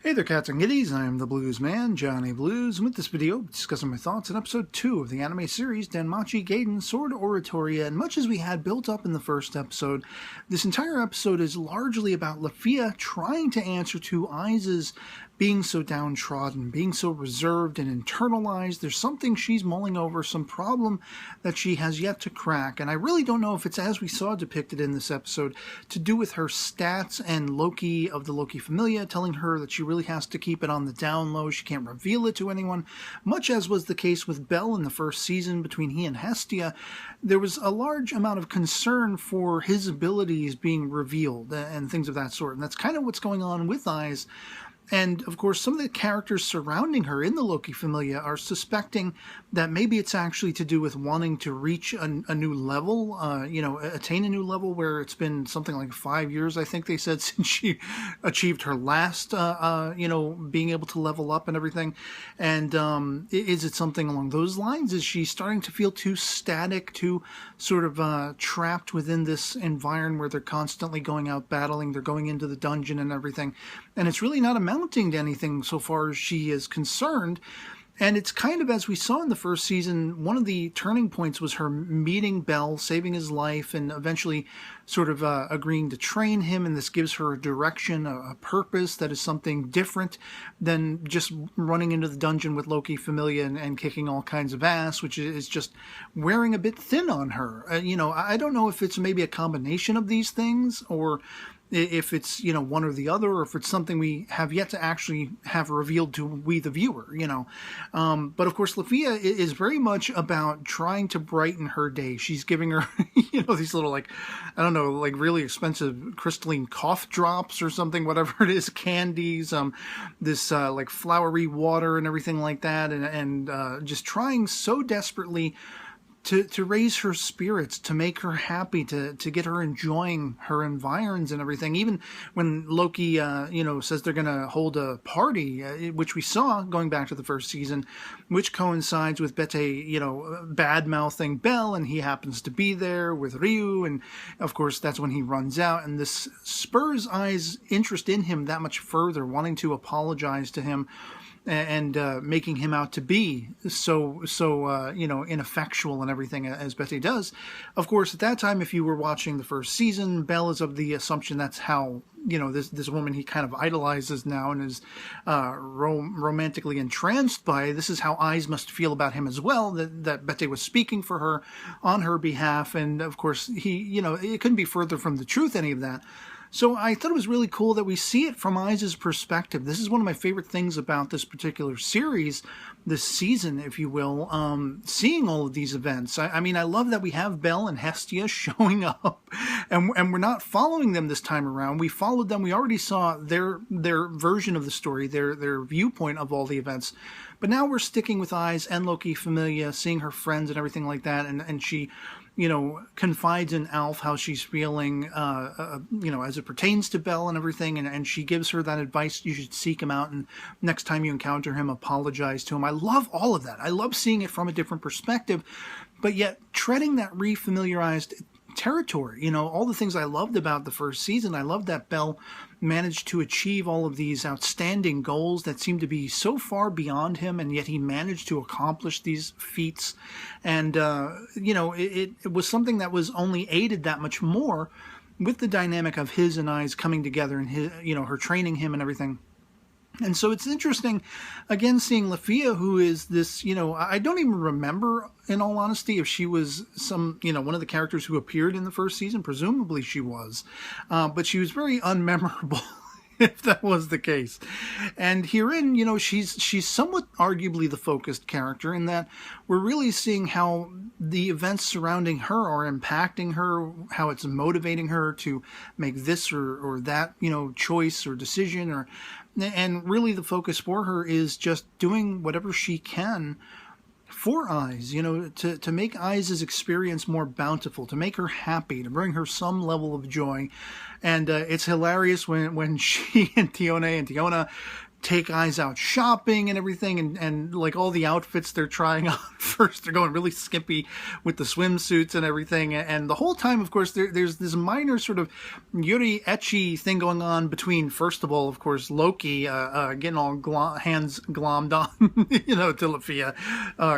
Hey there, cats and kitties. I am the Blues Man, Johnny Blues, and with this video, discussing my thoughts on episode 2 of the anime series DanMachi Gaiden Sword Oratoria. And much as we had built up in the first episode, this entire episode is largely about Lafia trying to answer to Aiza's being so downtrodden, being so reserved and internalized. There's something she's mulling over, some problem that she has yet to crack. And I really don't know if it's, as we saw depicted in this episode, to do with her stats and Loki of the Loki Familia telling her that she really has to keep it on the down low. She can't reveal it to anyone, much as was the case with Bell in the first season between he and Hestia. There was a large amount of concern for his abilities being revealed and things of that sort. And that's kind of what's going on with Aiz. And, of course, some of the characters surrounding her in the Loki Familia are suspecting that maybe it's actually to do with wanting to reach a new level, attain a new level where it's been something like 5 years, I think they said, since she achieved her last, being able to level up and everything. And is it something along those lines? Is she starting to feel too static, too sort of trapped within this environment where they're constantly going out battling, they're going into the dungeon and everything, and it's really not amounting to anything so far as she is concerned. And it's kind of, as we saw in the first season, one of the turning points was her meeting Bell, saving his life, and eventually sort of agreeing to train him. And this gives her a direction, a purpose that is something different than just running into the dungeon with Loki Familia and kicking all kinds of ass, which is just wearing a bit thin on her. I don't know if it's maybe a combination of these things, or if it's, one or the other, or if it's something we have yet to actually have revealed to we, the viewer, But, of course, Lafia is very much about trying to brighten her day. She's giving her, these little, really expensive crystalline cough drops or something, whatever it is, candies, this, flowery water and everything like that, and just trying so desperately to raise her spirits, to make her happy, to get her enjoying her environs and everything. Even when Loki, says they're going to hold a party, which we saw going back to the first season, which coincides with Bete, bad-mouthing Bell, and he happens to be there with Ryu, and of course that's when he runs out, and this spurs Ai's interest in him that much further, wanting to apologize to him, and making him out to be so ineffectual and everything, as Betty does. Of course, at that time, if you were watching the first season, Bell is of the assumption that's how, this woman he kind of idolizes now and is romantically entranced by. This is how Aiz must feel about him as well, that Betty was speaking for her on her behalf. And, of course, it couldn't be further from the truth, any of that. So I thought it was really cool that we see it from Aiz's perspective. This is one of my favorite things about this particular series, this season, if you will, seeing all of these events. I mean, I love that we have Bell and Hestia showing up, and we're not following them this time around. We followed them. We already saw their version of the story, their viewpoint of all the events. But now we're sticking with Aiz and Loki Familia, seeing her friends and everything like that, and she confides in Alf how she's feeling, as it pertains to Bell and everything, and she gives her that advice: you should seek him out, and next time you encounter him, apologize to him. I love all of that. I love seeing it from a different perspective, but yet treading that refamiliarized territory. All the things I loved about the first season. I loved that Bell managed to achieve all of these outstanding goals that seemed to be so far beyond him, and yet he managed to accomplish these feats. And, it was something that was only aided that much more with the dynamic of his and Ai's coming together, and his, her training him and everything. And so it's interesting, again, seeing Lafia, who is this, I don't even remember, in all honesty, if she was one of the characters who appeared in the first season. Presumably she was. But she was very unmemorable, if that was the case. And herein, she's somewhat arguably the focused character, in that we're really seeing how the events surrounding her are impacting her, how it's motivating her to make this or that, choice or decision, and really the focus for her is just doing whatever she can for Aiz, to make Aiz's experience more bountiful, to make her happy, to bring her some level of joy. And it's hilarious when she and Tiona take Eyes out shopping and everything, and like all the outfits they're trying on. First they're going really skimpy with the swimsuits and everything, and the whole time, of course, there's this minor sort of yuri ecchi thing going on between, first of all, of course, Loki getting all hands glommed on to Lafia,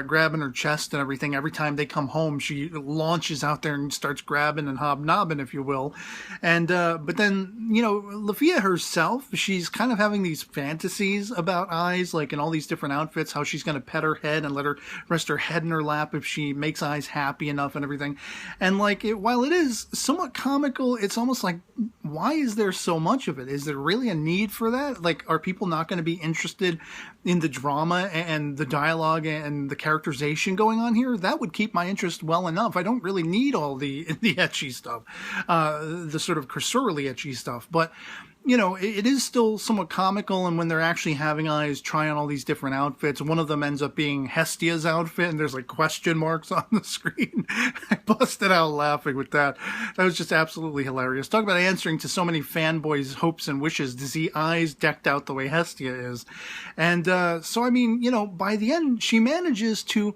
grabbing her chest and everything. Every time they come home, she launches out there and starts grabbing and hobnobbing, if you will. And but then Lafia herself, she's kind of having these fantasies about Eyes, like in all these different outfits, how she's going to pet her head and let her rest her head in her lap if she makes Eyes happy enough and everything. And like, while it is somewhat comical, it's almost like, why is there so much of it? Is there really a need for that? Like, are people not going to be interested in the drama and the dialogue and the characterization going on here? That would keep my interest well enough. I don't really need all the ecchi stuff, the sort of cursorily ecchi stuff, but it is still somewhat comical. And when they're actually having Eyes try on all these different outfits, one of them ends up being Hestia's outfit, and there's like question marks on the screen. I busted out laughing with that. That was just absolutely hilarious. Talk about answering to so many fanboys' hopes and wishes to see Eyes decked out the way Hestia is. And so, I mean, by the end, she manages to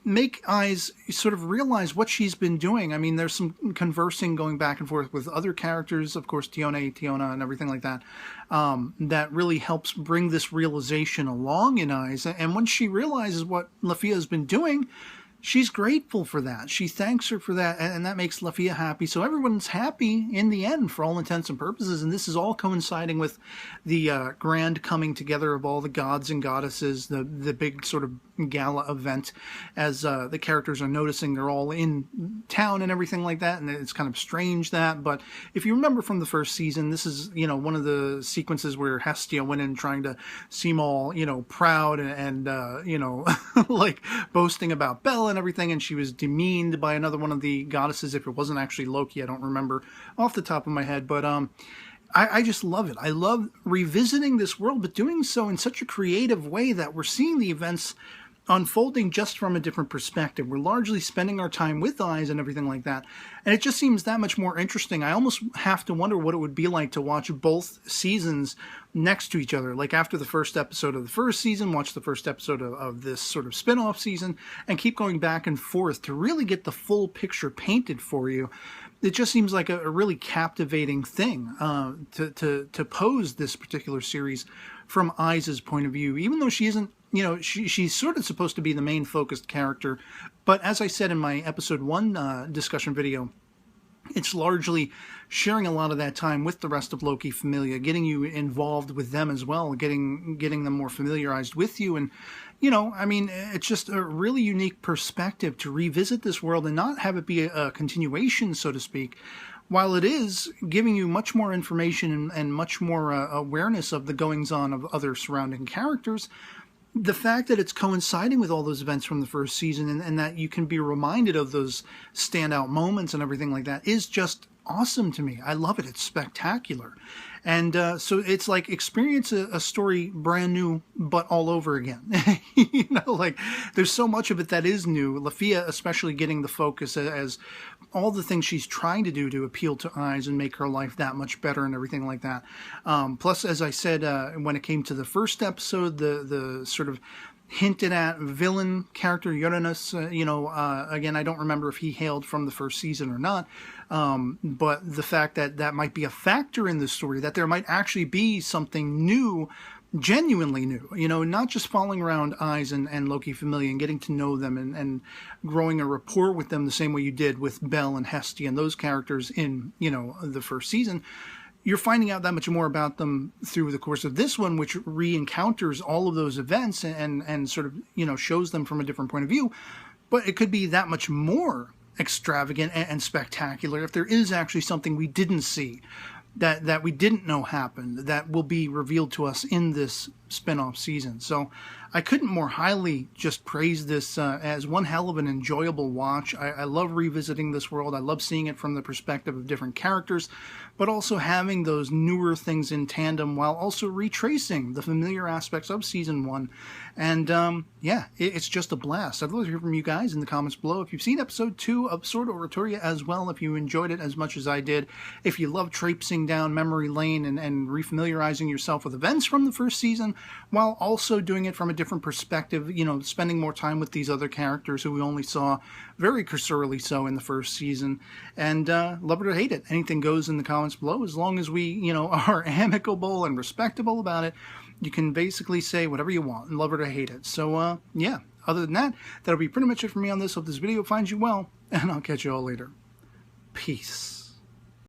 make Eyes sort of realize what she's been doing. I mean, there's some conversing going back and forth with other characters, of course, Tiona, and everything like that, that really helps bring this realization along in Eyes. And when she realizes what Lafia has been doing, she's grateful for that. She thanks her for that, and that makes Lafia happy. So everyone's happy in the end for all intents and purposes, and this is all coinciding with the grand coming together of all the gods and goddesses, the big sort of gala event, as the characters are noticing they're all in town and everything like that, and it's kind of strange that. But if you remember from the first season, this is, one of the sequences where Hestia went in trying to seem all, proud and like boasting about Bella and everything, and she was demeaned by another one of the goddesses. If it wasn't actually Loki, I don't remember off the top of my head, but I just love it. I love revisiting this world, but doing so in such a creative way that we're seeing the events unfolding just from a different perspective. We're largely spending our time with Eyes and everything like that, and it just seems that much more interesting. I almost have to wonder what it would be like to watch both seasons next to each other. Like, after the first episode of the first season, watch the first episode of this sort of spin-off season, and keep going back and forth to really get the full picture painted for you. It just seems like a really captivating thing to pose this particular series from Eyes' point of view, even though she isn't, she's sort of supposed to be the main focused character. But as I said in my episode 1 discussion video, it's largely sharing a lot of that time with the rest of Loki Familia, getting you involved with them as well, getting them more familiarized with you. And, I mean, it's just a really unique perspective to revisit this world and not have it be a continuation, so to speak, while it is giving you much more information and much more awareness of the goings-on of other surrounding characters. The fact that it's coinciding with all those events from the first season, and that you can be reminded of those standout moments and everything like that, is just awesome to me. I love it. It's spectacular. And so it's like experience a story brand new, but all over again. Like, there's so much of it that is new. Lafia especially getting the focus as all the things she's trying to do to appeal to Eyes and make her life that much better and everything like that. Plus, as I said, when it came to the first episode, the sort of hinted at villain character Uranus, again, I don't remember if he hailed from the first season or not, but the fact that might be a factor in the story, that there might actually be something new, genuinely new, not just following around Eyes and Loki Familia and getting to know them and growing a rapport with them the same way you did with Belle and Hestia and those characters in, the first season. You're finding out that much more about them through the course of this one, which re-encounters all of those events and sort of, shows them from a different point of view. But it could be that much more extravagant and spectacular if there is actually something we didn't see, that we didn't know happened, that will be revealed to us in this spin-off season. So I couldn't more highly just praise this as one hell of an enjoyable watch. I love revisiting this world. I love seeing it from the perspective of different characters, but also having those newer things in tandem while also retracing the familiar aspects of Season 1. And yeah, it's just a blast. I'd love to hear from you guys in the comments below. If you've seen Episode 2 of Sword Oratoria as well, if you enjoyed it as much as I did, if you love traipsing down memory lane and refamiliarizing yourself with events from the first season, while also doing it from a different perspective, you know, spending more time with these other characters who we only saw very cursorily so in the first season. And love it or hate it, anything goes in the comments below, as long as we, you know, are amicable and respectable about it. You can basically say whatever you want and love it or hate it. So yeah, other than that, that'll be pretty much it for me on this. Hope this video finds you well, and I'll catch you all later. Peace.